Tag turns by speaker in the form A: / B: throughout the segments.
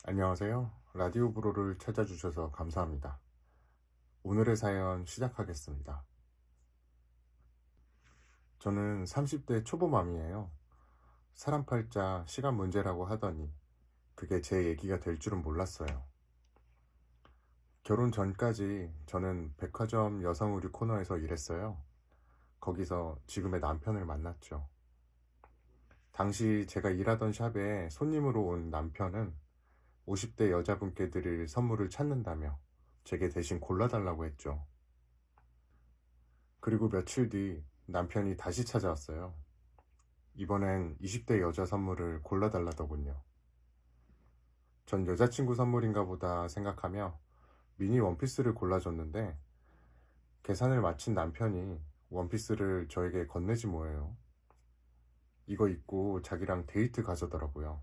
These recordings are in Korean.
A: 안녕하세요. 라디오 브로를 찾아주셔서 감사합니다. 오늘의 사연 시작하겠습니다. 저는 30대 초보맘이에요. 사람 팔자 시간 문제라고 하더니 그게 제 얘기가 될 줄은 몰랐어요. 결혼 전까지 저는 백화점 여성 의류 코너에서 일했어요. 거기서 지금의 남편을 만났죠. 당시 제가 일하던 샵에 손님으로 온 남편은 50대 여자분께 드릴 선물을 찾는다며 제게 대신 골라달라고 했죠. 그리고 며칠 뒤 남편이 다시 찾아왔어요. 이번엔 20대 여자 선물을 골라달라더군요. 전 여자친구 선물인가 보다 생각하며 미니 원피스를 골라줬는데 계산을 마친 남편이 원피스를 저에게 건네지 뭐예요. 이거 입고 자기랑 데이트 가자더라고요.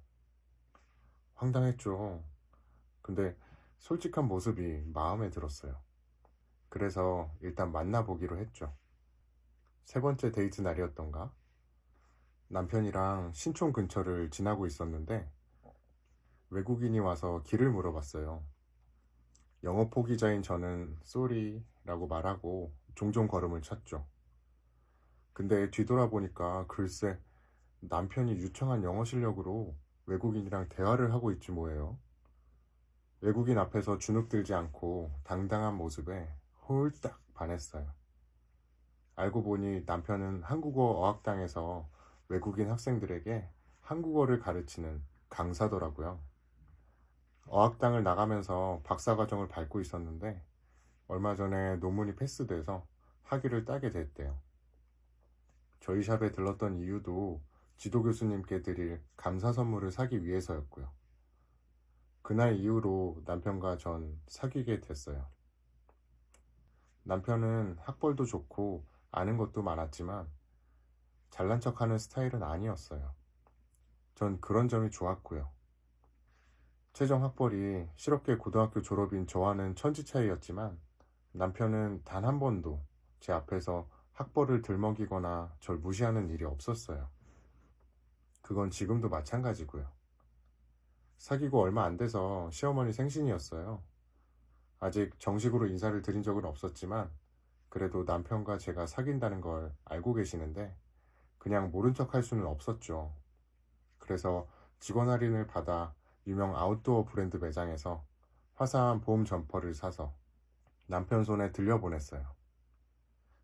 A: 황당했죠. 근데 솔직한 모습이 마음에 들었어요. 그래서 일단 만나보기로 했죠. 세 번째 데이트 날이었던가? 남편이랑 신촌 근처를 지나고 있었는데 외국인이 와서 길을 물어봤어요. 영어 포기자인 저는 쏘리라고 말하고 종종 걸음을 쳤죠. 근데 뒤돌아보니까 글쎄 남편이 유창한 영어 실력으로 외국인이랑 대화를 하고 있지 뭐예요. 외국인 앞에서 주눅 들지 않고 당당한 모습에 홀딱 반했어요. 알고 보니 남편은 한국어 어학당에서 외국인 학생들에게 한국어를 가르치는 강사더라고요. 어학당을 나가면서 박사과정을 밟고 있었는데 얼마 전에 논문이 패스돼서 학위를 따게 됐대요. 저희 샵에 들렀던 이유도 지도 교수님께 드릴 감사 선물을 사기 위해서였고요. 그날 이후로 남편과 전 사귀게 됐어요. 남편은 학벌도 좋고 아는 것도 많았지만 잘난 척하는 스타일은 아니었어요. 전 그런 점이 좋았고요. 최종 학벌이 실업계 고등학교 졸업인 저와는 천지 차이였지만 남편은 단 한 번도 제 앞에서 학벌을 들먹이거나 절 무시하는 일이 없었어요. 그건 지금도 마찬가지고요. 사귀고 얼마 안 돼서 시어머니 생신이었어요. 아직 정식으로 인사를 드린 적은 없었지만 그래도 남편과 제가 사귄다는 걸 알고 계시는데 그냥 모른 척 할 수는 없었죠. 그래서 직원 할인을 받아 유명 아웃도어 브랜드 매장에서 화사한 봄 점퍼를 사서 남편 손에 들려보냈어요.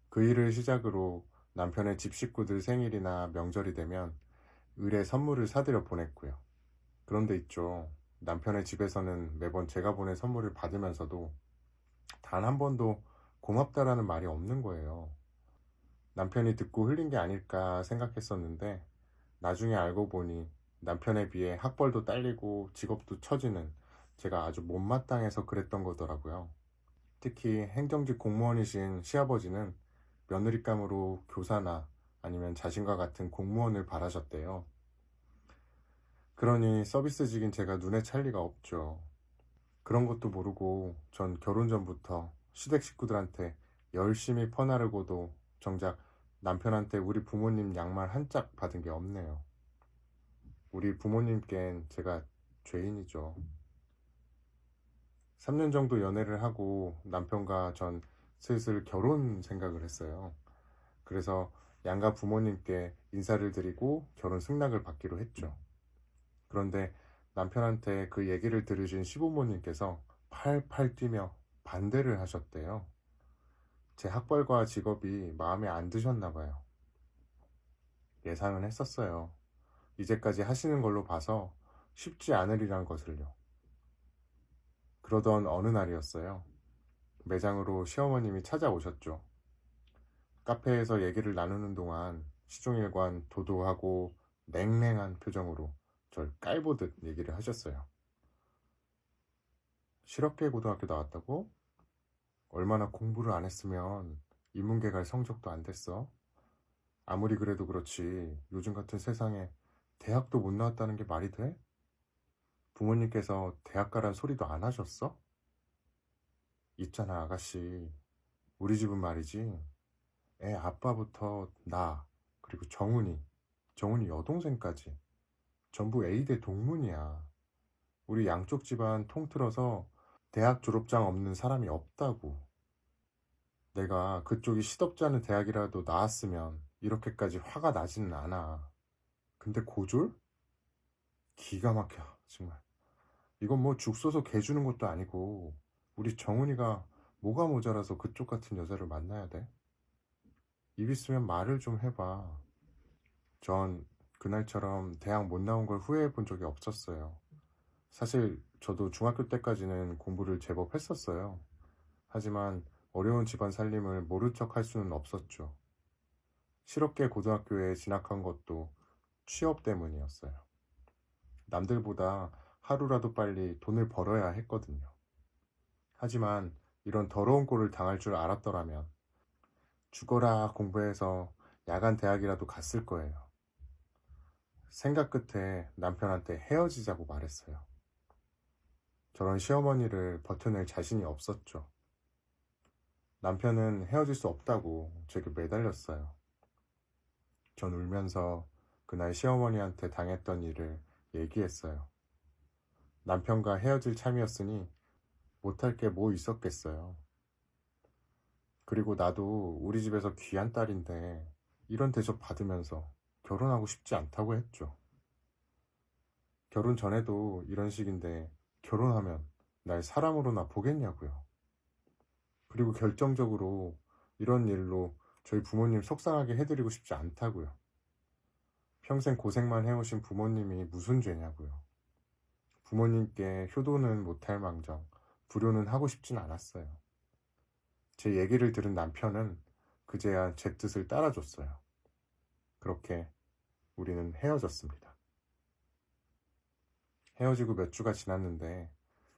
A: 그 일을 시작으로 남편의 집 식구들 생일이나 명절이 되면 의뢰 선물을 사들여 보냈고요. 그런데 있죠. 남편의 집에서는 매번 제가 보낸 선물을 받으면서도 단 한 번도 고맙다라는 말이 없는 거예요. 남편이 듣고 흘린 게 아닐까 생각했었는데 나중에 알고 보니 남편에 비해 학벌도 딸리고 직업도 처지는 제가 아주 못마땅해서 그랬던 거더라고요. 특히 행정직 공무원이신 시아버지는 며느리감으로 교사나 아니면 자신과 같은 공무원을 바라셨대요. 그러니 서비스직인 제가 눈에 찰 리가 없죠. 그런 것도 모르고 전 결혼 전부터 시댁 식구들한테 열심히 퍼나르고도 정작 남편한테 우리 부모님 양말 한 짝 받은 게 없네요. 우리 부모님께는 제가 죄인이죠. 3년 정도 연애를 하고 남편과 전 슬슬 결혼 생각을 했어요. 그래서 양가 부모님께 인사를 드리고 결혼 승낙을 받기로 했죠. 그런데 남편한테 그 얘기를 들으신 시부모님께서 팔팔 뛰며 반대를 하셨대요. 제 학벌과 직업이 마음에 안 드셨나 봐요. 예상은 했었어요. 이제까지 하시는 걸로 봐서 쉽지 않으리란 것을요. 그러던 어느 날이었어요. 매장으로 시어머님이 찾아오셨죠. 카페에서 얘기를 나누는 동안 시종일관 도도하고 냉랭한 표정으로 절 깔보듯 얘기를 하셨어요. 실업계 고등학교 나왔다고? 얼마나 공부를 안 했으면 인문계 갈 성적도 안 됐어? 아무리 그래도 그렇지 요즘 같은 세상에 대학도 못 나왔다는 게 말이 돼? 부모님께서 대학 가란 소리도 안 하셨어? 있잖아 아가씨, 우리 집은 말이지 애 아빠부터 나 그리고 정훈이 여동생까지 전부 A대 동문이야. 우리 양쪽 집안 통틀어서 대학 졸업장 없는 사람이 없다고. 내가 그쪽이 시덥지 않은 대학이라도 나왔으면 이렇게까지 화가 나지는 않아. 근데 고졸? 기가 막혀, 정말. 이건 뭐 죽 써서 개 주는 것도 아니고 우리 정훈이가 뭐가 모자라서 그쪽 같은 여자를 만나야 돼? 입 있으면 말을 좀 해봐. 전 그날처럼 대학 못 나온 걸 후회해 본 적이 없었어요. 사실 저도 중학교 때까지는 공부를 제법 했었어요. 하지만 어려운 집안 살림을 모른 척 할 수는 없었죠. 실업계 고등학교에 진학한 것도 취업 때문이었어요. 남들보다 하루라도 빨리 돈을 벌어야 했거든요. 하지만 이런 더러운 꼴을 당할 줄 알았더라면 죽어라 공부해서 야간 대학이라도 갔을 거예요. 생각 끝에 남편한테 헤어지자고 말했어요. 저런 시어머니를 버텨낼 자신이 없었죠. 남편은 헤어질 수 없다고 제게 매달렸어요. 전 울면서 그날 시어머니한테 당했던 일을 얘기했어요. 남편과 헤어질 참이었으니 못할 게 뭐 있었겠어요. 그리고 나도 우리 집에서 귀한 딸인데 이런 대접 받으면서 결혼하고 싶지 않다고 했죠. 결혼 전에도 이런 식인데 결혼하면 날 사람으로나 보겠냐고요. 그리고 결정적으로 이런 일로 저희 부모님 속상하게 해드리고 싶지 않다고요. 평생 고생만 해오신 부모님이 무슨 죄냐고요. 부모님께 효도는 못할 망정 불효는 하고 싶진 않았어요. 제 얘기를 들은 남편은 그제야 제 뜻을 따라줬어요. 그렇게 우리는 헤어졌습니다. 헤어지고 몇 주가 지났는데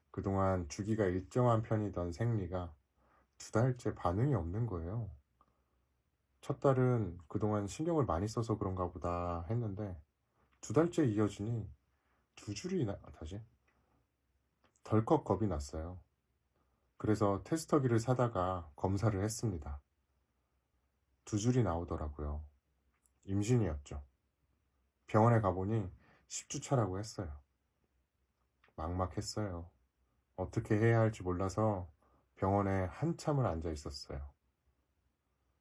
A: 그동안 주기가 일정한 편이던 생리가 2달째 반응이 없는 거예요. 첫 달은 그동안 신경을 많이 써서 그런가 보다 했는데 2달째 이어지니 2줄이 다시 덜컥 겁이 났어요. 그래서 테스터기를 사다가 검사를 했습니다. 2줄이 나오더라고요. 임신이었죠. 병원에 가보니 10주 차라고 했어요. 막막했어요. 어떻게 해야 할지 몰라서 병원에 한참을 앉아 있었어요.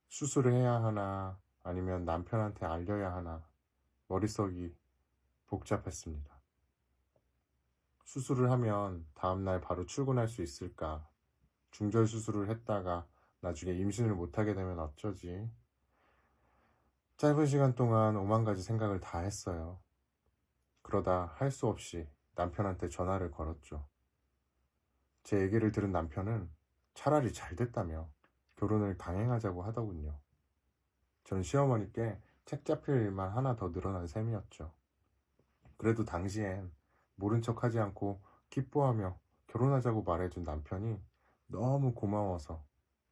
A: 수술을 해야 하나 아니면 남편한테 알려야 하나 머릿속이 복잡했습니다. 수술을 하면 다음날 바로 출근할 수 있을까? 중절 수술을 했다가 나중에 임신을 못하게 되면 어쩌지? 짧은 시간 동안 오만 가지 생각을 다 했어요. 그러다 할 수 없이 남편한테 전화를 걸었죠. 제 얘기를 들은 남편은 차라리 잘 됐다며 결혼을 강행하자고 하더군요. 전 시어머니께 책 잡힐 일만 하나 더 늘어난 셈이었죠. 그래도 당시엔 모른 척 하지 않고 기뻐하며 결혼하자고 말해준 남편이 너무 고마워서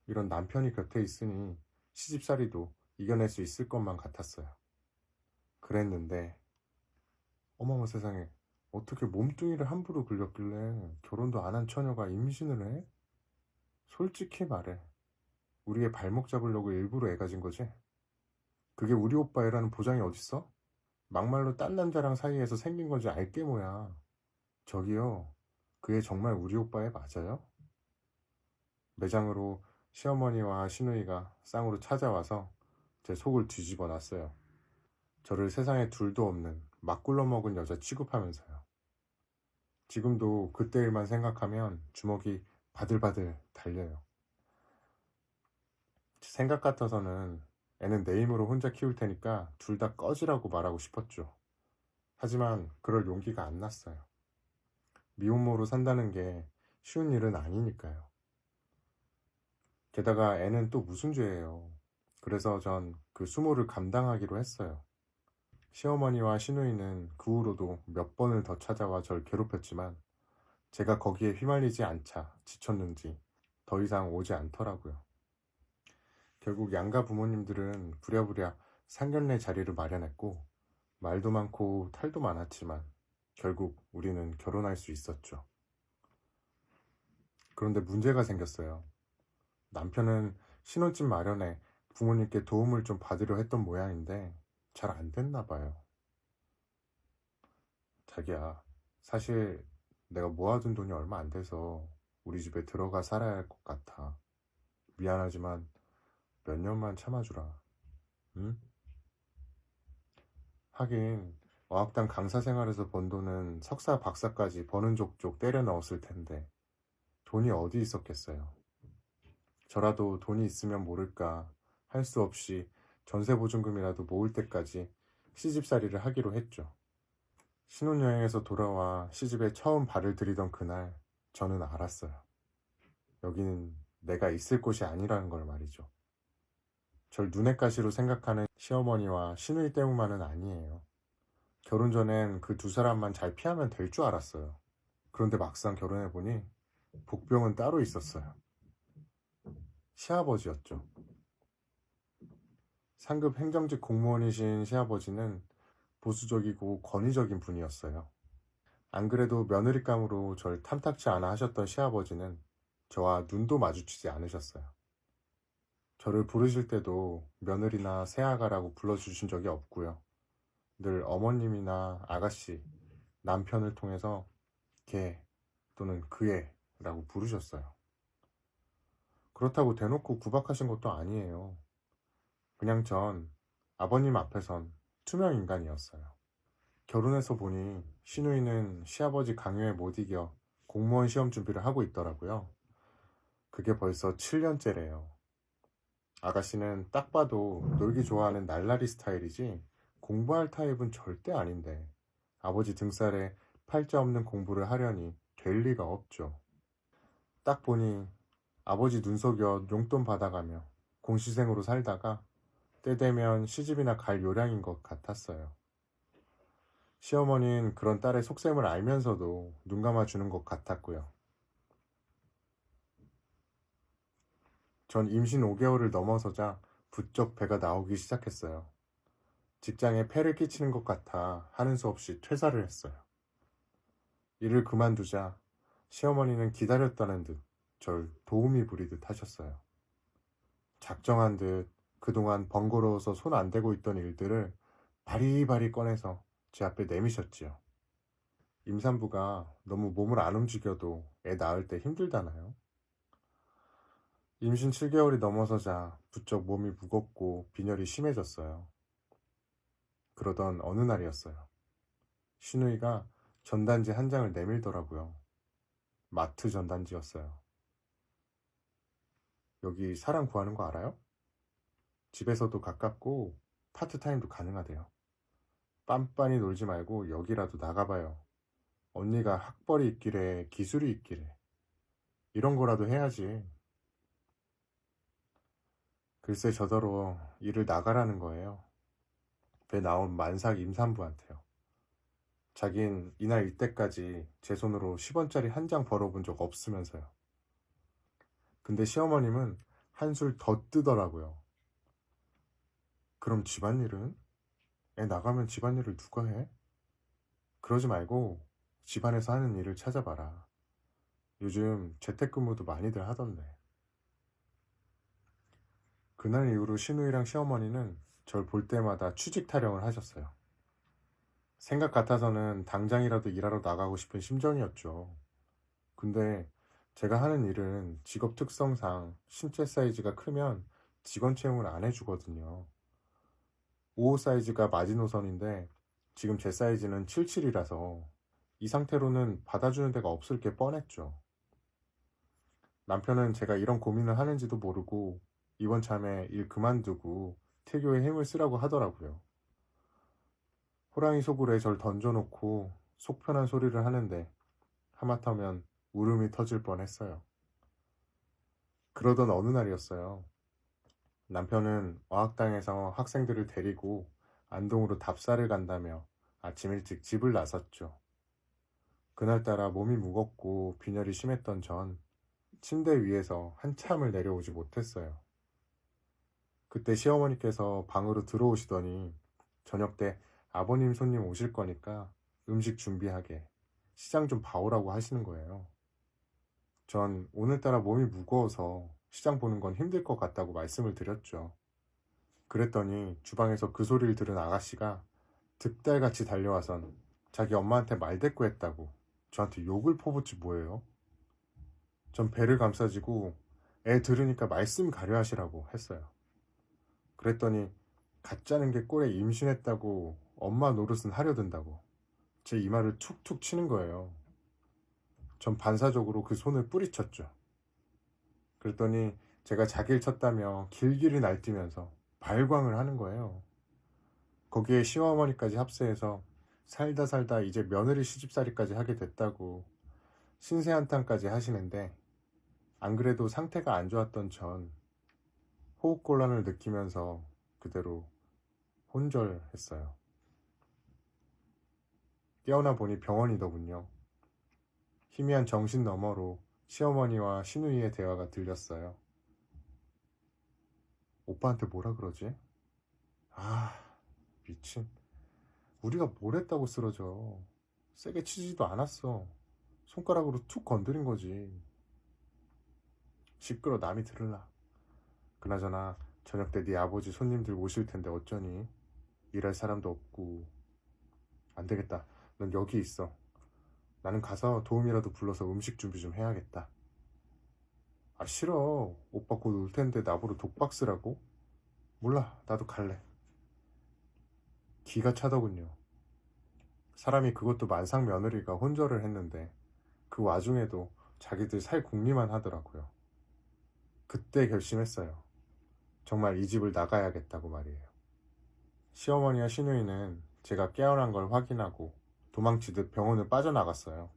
A: 이런 남편이 곁에 있으니 시집살이도 이겨낼 수 있을 것만 같았어요. 그랬는데 어머머 세상에 어떻게 몸뚱이를 함부로 긁렸길래 결혼도 안 한 처녀가 임신을 해? 솔직히 말해. 우리의 발목 잡으려고 일부러 애 가진 거지? 그게 우리 오빠 애라는 보장이 어딨어? 막말로 딴 남자랑 사이에서 생긴 건지 알게 뭐야. 저기요, 그 애 정말 우리 오빠 애 맞아요? 매장으로 시어머니와 시누이가 쌍으로 찾아와서 제 속을 뒤집어 놨어요. 저를 세상에 둘도 없는 막 굴러먹은 여자 취급하면서요. 지금도 그때 일만 생각하면 주먹이 바들바들 달려요. 생각 같아서는 애는 내 힘으로 혼자 키울 테니까 둘 다 꺼지라고 말하고 싶었죠. 하지만 그럴 용기가 안 났어요. 미혼모로 산다는 게 쉬운 일은 아니니까요. 게다가 애는 또 무슨 죄예요. 그래서 전 그 수모를 감당하기로 했어요. 시어머니와 시누이는 그 후로도 몇 번을 더 찾아와 절 괴롭혔지만 제가 거기에 휘말리지 않자 지쳤는지 더 이상 오지 않더라고요. 결국 양가 부모님들은 부랴부랴 상견례 자리를 마련했고 말도 많고 탈도 많았지만 결국 우리는 결혼할 수 있었죠. 그런데 문제가 생겼어요. 남편은 신혼집 마련에 부모님께 도움을 좀 받으려 했던 모양인데 잘 안 됐나 봐요. 자기야, 사실 내가 모아둔 돈이 얼마 안 돼서 우리 집에 들어가 살아야 할 것 같아. 미안하지만 몇 년만 참아주라. 응? 하긴 어학당 강사 생활에서 번 돈은 석사 박사까지 버는 족족 때려 넣었을 텐데 돈이 어디 있었겠어요. 저라도 돈이 있으면 모를까 할 수 없이 전세보증금이라도 모을 때까지 시집살이를 하기로 했죠. 신혼여행에서 돌아와 시집에 처음 발을 들이던 그날 저는 알았어요. 여기는 내가 있을 곳이 아니라는 걸 말이죠. 절 눈엣 가시로 생각하는 시어머니와 시누이 때문만은 아니에요. 결혼 전엔 그 두 사람만 잘 피하면 될 줄 알았어요. 그런데 막상 결혼해보니 복병은 따로 있었어요. 시아버지였죠. 상급 행정직 공무원이신 시아버지는 보수적이고 권위적인 분이었어요. 안 그래도 며느리감으로 절 탐탁치 않아 하셨던 시아버지는 저와 눈도 마주치지 않으셨어요. 저를 부르실 때도 며느리나 새아가라고 불러주신 적이 없고요. 늘 어머님이나 아가씨, 남편을 통해서 걔 또는 그애라고 부르셨어요. 그렇다고 대놓고 구박하신 것도 아니에요. 그냥 전 아버님 앞에선 투명 인간이었어요. 결혼해서 보니 시누이는 시아버지 강요에 못 이겨 공무원 시험 준비를 하고 있더라고요. 그게 벌써 7년째래요. 아가씨는 딱 봐도 놀기 좋아하는 날라리 스타일이지 공부할 타입은 절대 아닌데 아버지 등살에 팔자 없는 공부를 하려니 될 리가 없죠. 딱 보니 아버지 눈 속여 용돈 받아가며 공시생으로 살다가 때 되면 시집이나 갈 요량인 것 같았어요. 시어머니는 그런 딸의 속셈을 알면서도 눈 감아주는 것 같았고요. 전 임신 5개월을 넘어서자 부쩍 배가 나오기 시작했어요. 직장에 폐를 끼치는 것 같아 하는 수 없이 퇴사를 했어요. 일을 그만두자 시어머니는 기다렸다는 듯 절 도우미 부리듯 하셨어요. 작정한 듯 그동안 번거로워서 손 안 대고 있던 일들을 바리바리 꺼내서 제 앞에 내미셨지요. 임산부가 너무 몸을 안 움직여도 애 낳을 때 힘들다나요? 임신 7개월이 넘어서자 부쩍 몸이 무겁고 빈혈이 심해졌어요. 그러던 어느 날이었어요. 신우이가 전단지 한 장을 내밀더라고요. 마트 전단지였어요. 여기 사람 구하는 거 알아요? 집에서도 가깝고 파트타임도 가능하대요. 빤빤히 놀지 말고 여기라도 나가봐요. 언니가 학벌이 있기래 기술이 있기래. 이런 거라도 해야지. 글쎄 저더러 일을 나가라는 거예요. 배 나온 만삭 임산부한테요. 자긴 이날 이때까지 제 손으로 10원짜리 한 장 벌어본 적 없으면서요. 근데 시어머님은 한술 더 뜨더라고요. 그럼 집안일은? 애 나가면 집안일을 누가 해? 그러지 말고 집안에서 하는 일을 찾아봐라. 요즘 재택근무도 많이들 하던데. 그날 이후로 시누이랑 시어머니는 절 볼 때마다 취직 타령을 하셨어요. 생각 같아서는 당장이라도 일하러 나가고 싶은 심정이었죠. 근데 제가 하는 일은 직업 특성상 신체 사이즈가 크면 직원 채용을 안 해주거든요. 55 사이즈가 마지노선인데 지금 제 사이즈는 77이라서 이 상태로는 받아주는 데가 없을 게 뻔했죠. 남편은 제가 이런 고민을 하는지도 모르고 이번 참에 일 그만두고 태교에 힘을 쓰라고 하더라고요. 호랑이 속으로 절 던져놓고 속 편한 소리를 하는데 하마터면 울음이 터질 뻔했어요. 그러던 어느 날이었어요. 남편은 어학당에서 학생들을 데리고 안동으로 답사를 간다며 아침 일찍 집을 나섰죠. 그날따라 몸이 무겁고 빈혈이 심했던 전 침대 위에서 한참을 내려오지 못했어요. 그때 시어머니께서 방으로 들어오시더니 저녁 때 아버님 손님 오실 거니까 음식 준비하게 시장 좀 봐오라고 하시는 거예요. 전 오늘따라 몸이 무거워서 시장 보는 건 힘들 것 같다고 말씀을 드렸죠. 그랬더니 주방에서 그 소리를 들은 아가씨가 득달같이 달려와선 자기 엄마한테 말대꾸했다고 저한테 욕을 퍼붓지 뭐예요? 전 배를 감싸지고 애 들으니까 말씀 가려 하시라고 했어요. 그랬더니 가짜는 게 꼴에 임신했다고 엄마 노릇은 하려든다고 제 이마를 툭툭 치는 거예요. 전 반사적으로 그 손을 뿌리쳤죠. 그랬더니 제가 자기를 쳤다며 길길이 날뛰면서 발광을 하는 거예요. 거기에 시어머니까지 합세해서 살다 살다 이제 며느리 시집살이까지 하게 됐다고 신세한탄까지 하시는데, 안 그래도 상태가 안 좋았던 전 호흡곤란을 느끼면서 그대로 혼절했어요. 깨어나 보니 병원이더군요. 희미한 정신 너머로 시어머니와 시누이의 대화가 들렸어요. 오빠한테 뭐라 그러지? 아, 미친. 우리가 뭘 했다고 쓰러져. 세게 치지도 않았어. 손가락으로 툭 건드린 거지. 시끄러, 남이 들을라. 그나저나 저녁 때 네 아버지 손님들 오실 텐데 어쩌니? 일할 사람도 없고. 안 되겠다. 넌 여기 있어. 나는 가서 도움이라도 불러서 음식 준비 좀 해야겠다. 아, 싫어. 오빠 곧 올 텐데 나보러 독박 쓰라고? 몰라. 나도 갈래. 기가 차더군요. 사람이 그것도 만상 며느리가 혼절을 했는데 그 와중에도 자기들 살 궁리만 하더라고요. 그때 결심했어요. 정말 이 집을 나가야겠다고 말이에요. 시어머니와 시누이는 제가 깨어난 걸 확인하고 도망치듯 병원을 빠져나갔어요.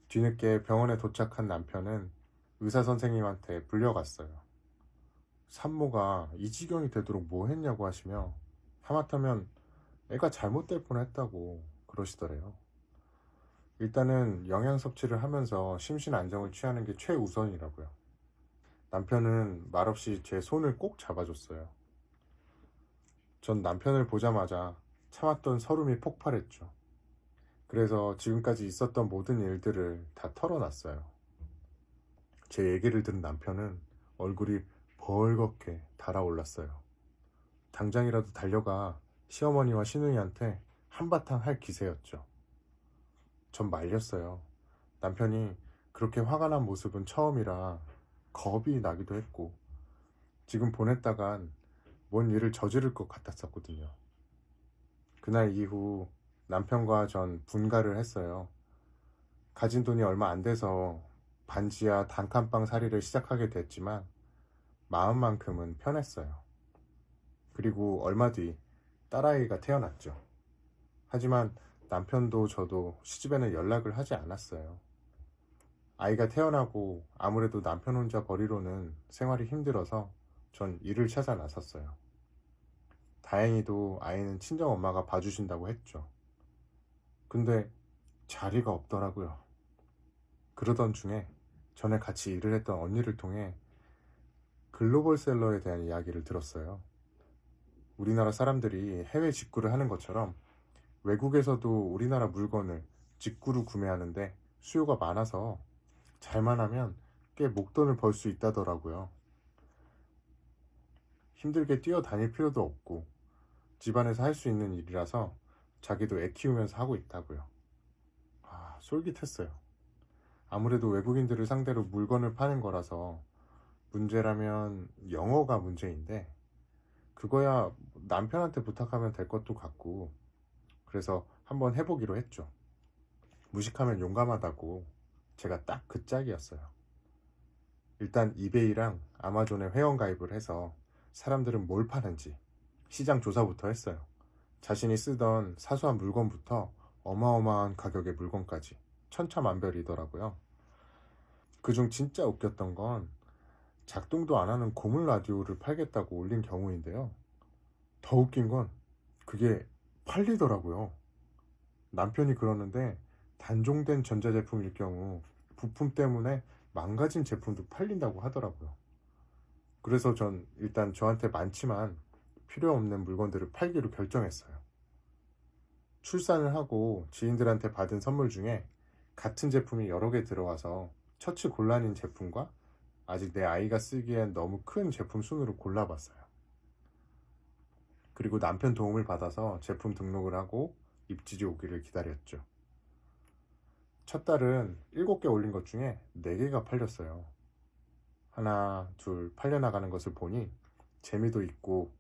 A: 뒤늦게 병원에 도착한 남편은 의사 선생님한테 불려갔어요. 산모가 이 지경이 되도록 뭐 했냐고 하시며 하마터면 애가 잘못될 뻔했다고 그러시더래요. 일단은 영양 섭취를 하면서 심신 안정을 취하는 게 최우선이라고요. 남편은 말없이 제 손을 꼭 잡아줬어요. 전 남편을 보자마자 참았던 서름이 폭발했죠. 그래서 지금까지 있었던 모든 일들을 다 털어놨어요. 제 얘기를 들은 남편은 얼굴이 벌겋게 달아올랐어요. 당장이라도 달려가 시어머니와 시누이한테 한바탕 할 기세였죠. 전 말렸어요. 남편이 그렇게 화가 난 모습은 처음이라 겁이 나기도 했고, 지금 보냈다간 뭔 일을 저지를 것 같았었거든요. 그날 이후 남편과 전 분가를 했어요. 가진 돈이 얼마 안 돼서 반지하 단칸방 살이를 시작하게 됐지만 마음만큼은 편했어요. 그리고 얼마 뒤 딸아이가 태어났죠. 하지만 남편도 저도 시집에는 연락을 하지 않았어요. 아이가 태어나고 아무래도 남편 혼자 버리로는 생활이 힘들어서 전 일을 찾아 나섰어요. 다행히도 아이는 친정엄마가 봐주신다고 했죠. 근데 자리가 없더라고요. 그러던 중에 전에 같이 일을 했던 언니를 통해 글로벌셀러에 대한 이야기를 들었어요. 우리나라 사람들이 해외 직구를 하는 것처럼 외국에서도 우리나라 물건을 직구로 구매하는데 수요가 많아서 잘만 하면 꽤 목돈을 벌 수 있다더라고요. 힘들게 뛰어다닐 필요도 없고 집안에서 할 수 있는 일이라서 자기도 애 키우면서 하고 있다고요. 아, 솔깃했어요. 아무래도 외국인들을 상대로 물건을 파는 거라서 문제라면 영어가 문제인데 그거야 남편한테 부탁하면 될 것도 같고, 그래서 한번 해보기로 했죠. 무식하면 용감하다고 제가 딱 그 짝이었어요. 일단 이베이랑 아마존에 회원가입을 해서 사람들은 뭘 파는지 시장 조사부터 했어요. 자신이 쓰던 사소한 물건부터 어마어마한 가격의 물건까지 천차만별이더라고요. 그중 진짜 웃겼던 건 작동도 안 하는 고물 라디오를 팔겠다고 올린 경우인데요. 더 웃긴 건 그게 팔리더라고요. 남편이 그러는데 단종된 전자제품일 경우 부품 때문에 망가진 제품도 팔린다고 하더라고요. 그래서 전 일단 저한테 많지만 필요 없는 물건들을 팔기로 결정했어요. 출산을 하고 지인들한테 받은 선물 중에 같은 제품이 여러 개 들어와서 처치 곤란인 제품과 아직 내 아이가 쓰기엔 너무 큰 제품 순으로 골라봤어요. 그리고 남편 도움을 받아서 제품 등록을 하고 입질이 오기를 기다렸죠. 첫 달은 7개 올린 것 중에 4개가 팔렸어요. 하나, 둘 팔려나가는 것을 보니 재미도 있고,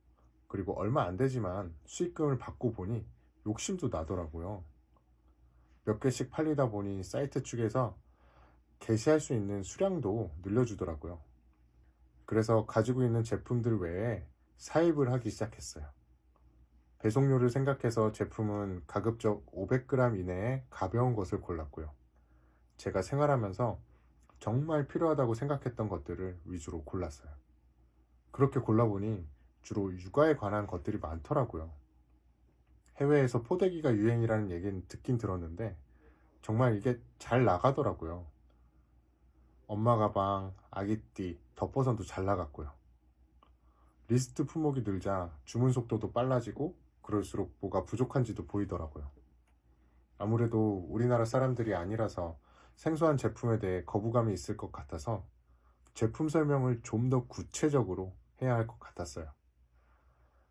A: 그리고 얼마 안 되지만 수익금을 받고 보니 욕심도 나더라고요. 몇 개씩 팔리다 보니 사이트 측에서 게시할 수 있는 수량도 늘려주더라고요. 그래서 가지고 있는 제품들 외에 사입을 하기 시작했어요. 배송료를 생각해서 제품은 가급적 500g 이내의 가벼운 것을 골랐고요. 제가 생활하면서 정말 필요하다고 생각했던 것들을 위주로 골랐어요. 그렇게 골라보니 주로 육아에 관한 것들이 많더라고요. 해외에서 포대기가 유행이라는 얘기는 듣긴 들었는데 정말 이게 잘 나가더라고요. 엄마 가방, 아기띠, 덮버선도 잘 나갔고요. 리스트 품목이 늘자 주문 속도도 빨라지고 그럴수록 뭐가 부족한지도 보이더라고요. 아무래도 우리나라 사람들이 아니라서 생소한 제품에 대해 거부감이 있을 것 같아서 제품 설명을 좀 더 구체적으로 해야 할 것 같았어요.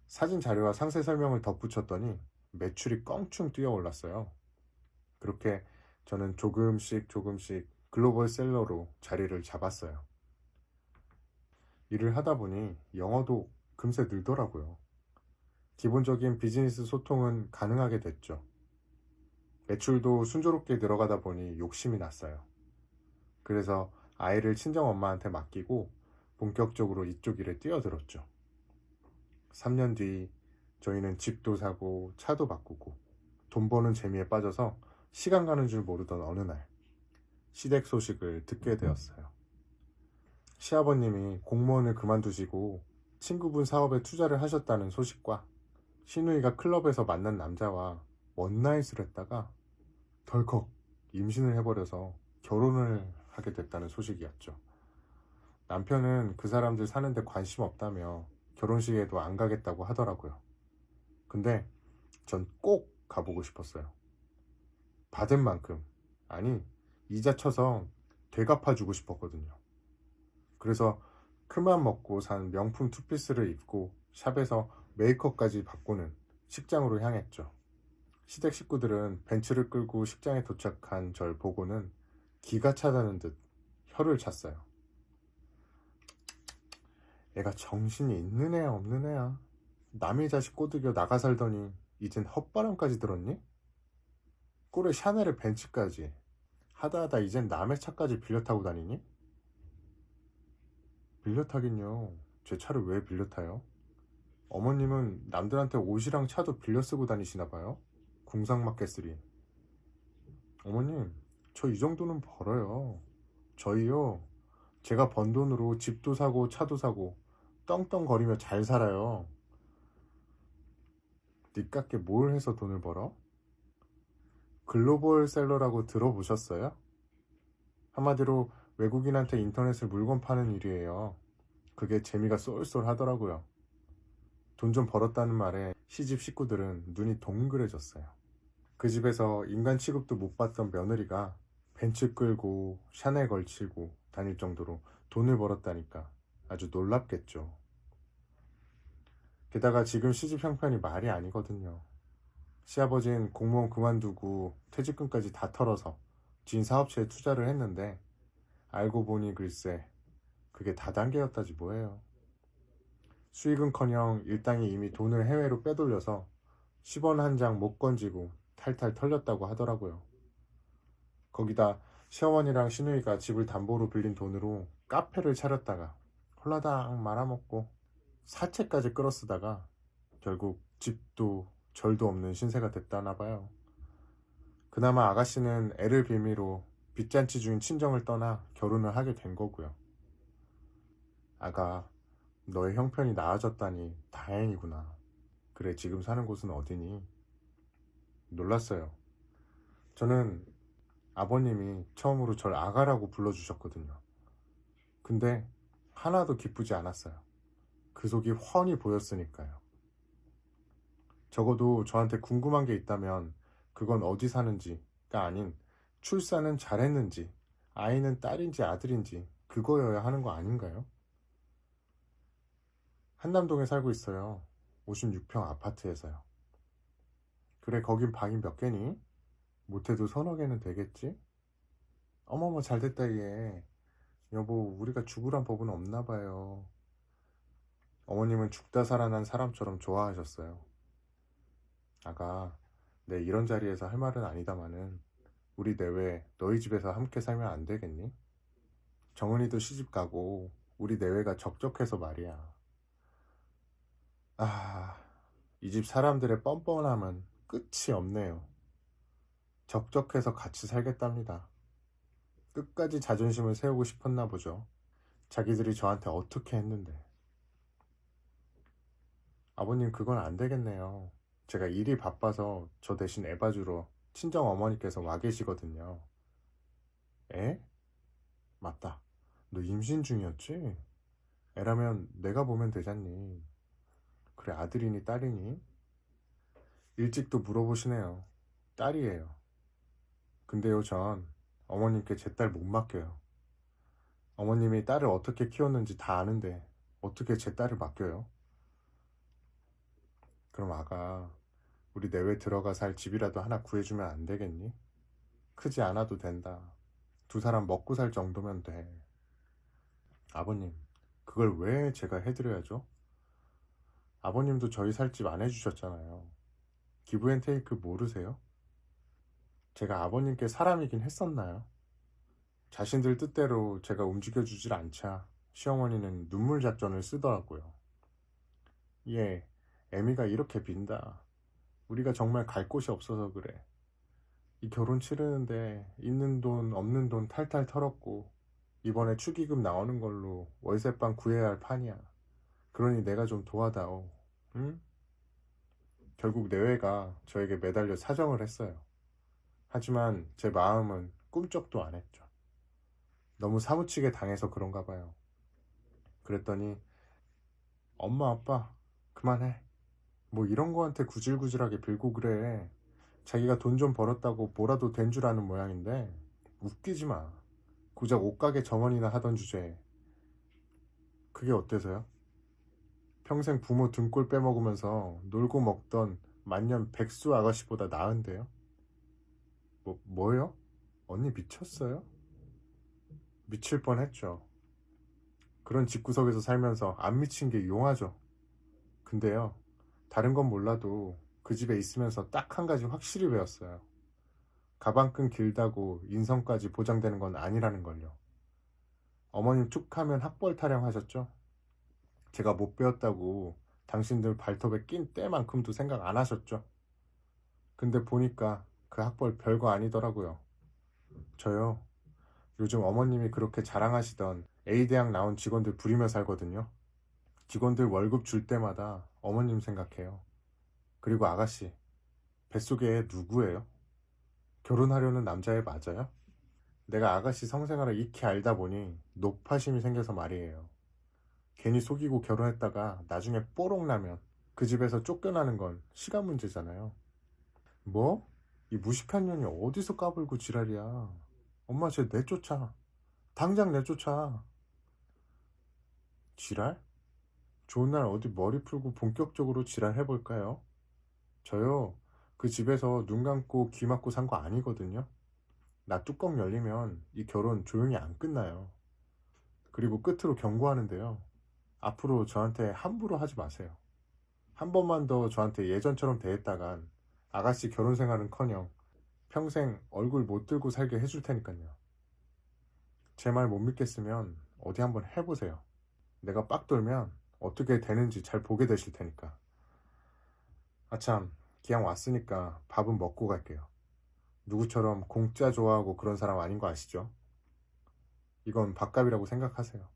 A: 사진 자료와 상세 설명을 덧붙였더니 매출이 껑충 뛰어 올랐어요. 그렇게 저는 조금씩 글로벌 셀러로 자리를 잡았어요. 일을 하다 보니 영어도 금세 늘더라고요. 기본적인 비즈니스 소통은 가능하게 됐죠. 매출도 순조롭게 늘어가다 보니 욕심이 났어요. 그래서 아이를 친정엄마한테 맡기고 본격적으로 이쪽 일에 뛰어들었죠. 3년 뒤 저희는 집도 사고 차도 바꾸고 돈 버는 재미에 빠져서 시간 가는 줄 모르던 어느 날 시댁 소식을 듣게 되었어요. 시아버님이 공무원을 그만두시고 친구분 사업에 투자를 하셨다는 소식과 시누이가 클럽에서 만난 남자와 원나잇을 했다가 덜컥 임신을 해버려서 결혼을 하게 됐다는 소식이었죠. 남편은 그 사람들 사는데 관심 없다며 결혼식에도 안 가겠다고 하더라고요. 근데 전 꼭 가보고 싶었어요. 받은 만큼, 아니 이자 쳐서 되갚아주고 싶었거든요. 그래서 큰맘 먹고 산 명품 투피스를 입고 샵에서 메이크업까지 바꾸는 식장으로 향했죠. 시댁 식구들은 벤츠를 끌고 식장에 도착한 절 보고는 기가 차다는 듯 혀를 찼어요. 애가 정신이 있는 애야 없는 애야. 남의 자식 꼬드겨 나가 살더니 이젠 헛바람까지 들었니? 꼴에 샤넬을 벤츠까지 하다하다 이젠 남의 차까지 빌려 타고 다니니? 빌려 타긴요. 제 차를 왜 빌려 타요? 어머님은 남들한테 옷이랑 차도 빌려 쓰고 다니시나 봐요. 궁상맞겠으리. 어머님, 저 이 정도는 벌어요. 저희요, 제가 번 돈으로 집도 사고 차도 사고 떵떵거리며 잘 살아요. 니깎게 뭘 해서 돈을 벌어? 글로벌 셀러라고 들어보셨어요? 한마디로 외국인한테 인터넷을 물건 파는 일이에요. 그게 재미가 쏠쏠 하더라고요. 돈 좀 벌었다는 말에 시집 식구들은 눈이 동그래졌어요. 그 집에서 인간 취급도 못 받던 며느리가 벤츠 끌고 샤넬 걸치고 다닐 정도로 돈을 벌었다니까 아주 놀랍겠죠. 게다가 지금 시집 형편이 말이 아니거든요. 시아버지는 공무원 그만두고 퇴직금까지 다 털어서 지인 사업체에 투자를 했는데 알고 보니 글쎄 그게 다단계였다지 뭐예요. 수익은커녕 일당이 이미 돈을 해외로 빼돌려서 10원 한 장 못 건지고 탈탈 털렸다고 하더라고요. 거기다 시어머니랑 시누이가 집을 담보로 빌린 돈으로 카페를 차렸다가 홀라당 말아먹고 사채까지 끌어쓰다가 결국 집도 절도 없는 신세가 됐다나 봐요. 그나마 아가씨는 애를 빌미로 빚잔치 중인 친정을 떠나 결혼을 하게 된 거고요. 아가, 너의 형편이 나아졌다니 다행이구나. 그래, 지금 사는 곳은 어디니? 놀랐어요. 저는 아버님이 처음으로 절 아가라고 불러주셨거든요. 근데 하나도 기쁘지 않았어요. 그 속이 훤히 보였으니까요. 적어도 저한테 궁금한 게 있다면 그건 어디 사는지가 아닌 출산은 잘했는지, 아이는 딸인지 아들인지 그거여야 하는 거 아닌가요? 한남동에 살고 있어요. 56평 아파트에서요. 그래, 거긴 방이 몇 개니? 못해도 서너 개는 되겠지? 어머머 잘됐다 얘. 여보 우리가 죽으란 법은 없나 봐요. 어머님은 죽다 살아난 사람처럼 좋아하셨어요. 아가, 내 이런 자리에서 할 말은 아니다마는 우리 내외 너희 집에서 함께 살면 안 되겠니? 정은이도 시집 가고 우리 내외가 적적해서 말이야. 아, 이 집 사람들의 뻔뻔함은 끝이 없네요. 적적해서 같이 살겠답니다. 끝까지 자존심을 세우고 싶었나 보죠. 자기들이 저한테 어떻게 했는데. 아버님 그건 안 되겠네요. 제가 일이 바빠서 저 대신 애 봐주러 친정 어머니께서 와 계시거든요. 에? 맞다. 너 임신 중이었지? 애라면 내가 보면 되잖니. 그래 아들이니 딸이니? 일찍도 물어보시네요. 딸이에요. 근데요 전 어머님께 제 딸 못 맡겨요. 어머님이 딸을 어떻게 키웠는지 다 아는데 어떻게 제 딸을 맡겨요? 그럼 아가 우리 내외 들어가 살 집이라도 하나 구해주면 안 되겠니? 크지 않아도 된다. 두 사람 먹고 살 정도면 돼. 아버님, 그걸 왜 제가 해드려야죠? 아버님도 저희 살 집 안 해주셨잖아요. 기브앤테이크 모르세요? 제가 아버님께 사람이긴 했었나요? 자신들 뜻대로 제가 움직여주질 않자 시어머니는 눈물 작전을 쓰더라고요. 예, 애미가 이렇게 빈다. 우리가 정말 갈 곳이 없어서 그래. 이 결혼 치르는데 있는 돈 없는 돈 탈탈 털었고 이번에 축의금 나오는 걸로 월세방 구해야 할 판이야. 그러니 내가 좀 도와다오. 응? 결국 내외가 저에게 매달려 사정을 했어요. 하지만 제 마음은 꿈쩍도 안 했죠. 너무 사무치게 당해서 그런가 봐요. 그랬더니 엄마 아빠 그만해. 뭐 이런 거한테 구질구질하게 빌고 그래. 자기가 돈 좀 벌었다고 뭐라도 된 줄 아는 모양인데 웃기지 마. 고작 옷가게 점원이나 하던 주제에 그게 어때서요? 평생 부모 등골 빼먹으면서 놀고 먹던 만년 백수 아가씨보다 나은데요? 뭐요? 언니 미쳤어요? 미칠 뻔했죠. 그런 집구석에서 살면서 안 미친 게 용하죠. 근데요, 다른 건 몰라도 그 집에 있으면서 딱 한 가지 확실히 배웠어요. 가방끈 길다고 인성까지 보장되는 건 아니라는 걸요. 어머님 툭하면 학벌 타령하셨죠? 제가 못 배웠다고 당신들 발톱에 낀 때만큼도 생각 안 하셨죠? 근데 보니까 그 학벌 별거 아니더라고요. 저요, 요즘 어머님이 그렇게 자랑하시던 A대학 나온 직원들 부리며 살거든요. 직원들 월급 줄 때마다 어머님 생각해요. 그리고 아가씨, 뱃속에 애 누구예요? 결혼하려는 남자애 맞아요? 내가 아가씨 성생활을 익히 알다 보니 높아심이 생겨서 말이에요. 괜히 속이고 결혼했다가 나중에 뽀록 나면 그 집에서 쫓겨나는 건 시간 문제잖아요. 뭐? 이 무식한 년이 어디서 까불고 지랄이야. 엄마 쟤 내쫓아. 당장 내쫓아. 지랄? 좋은 날 어디 머리 풀고 본격적으로 지랄 해볼까요? 저요, 그 집에서 눈 감고 귀 막고 산 거 아니거든요. 나 뚜껑 열리면 이 결혼 조용히 안 끝나요. 그리고 끝으로 경고하는데요. 앞으로 저한테 함부로 하지 마세요. 한 번만 더 저한테 예전처럼 대했다간 아가씨 결혼 생활은커녕 평생 얼굴 못 들고 살게 해줄 테니까요. 제 말 못 믿겠으면 어디 한번 해보세요. 내가 빡 돌면 어떻게 되는지 잘 보게 되실 테니까. 아참, 기왕 왔으니까 밥은 먹고 갈게요. 누구처럼 공짜 좋아하고 그런 사람 아닌 거 아시죠? 이건 밥값이라고 생각하세요.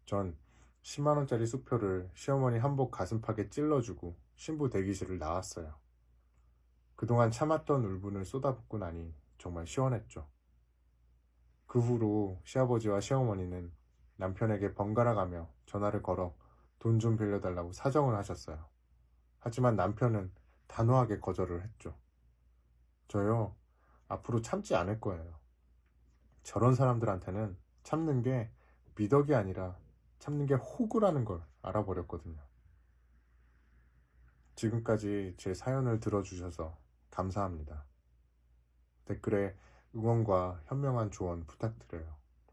A: 전 10만원짜리 숙표를 시어머니 한복 가슴팍에 찔러주고 신부 대기실을 나왔어요. 그동안 참았던 울분을 쏟아붓고 나니 정말 시원했죠. 그 후로 시아버지와 시어머니는 남편에게 번갈아 가며 전화를 걸어 돈 좀 빌려달라고 사정을 하셨어요. 하지만 남편은 단호하게 거절을 했죠. 저요, 앞으로 참지 않을 거예요. 저런 사람들한테는 참는 게 미덕이 아니라 참는 게 호구라는 걸 알아버렸거든요. 지금까지 제 사연을 들어주셔서 감사합니다. 댓글에 응원과 현명한 조언 부탁드려요.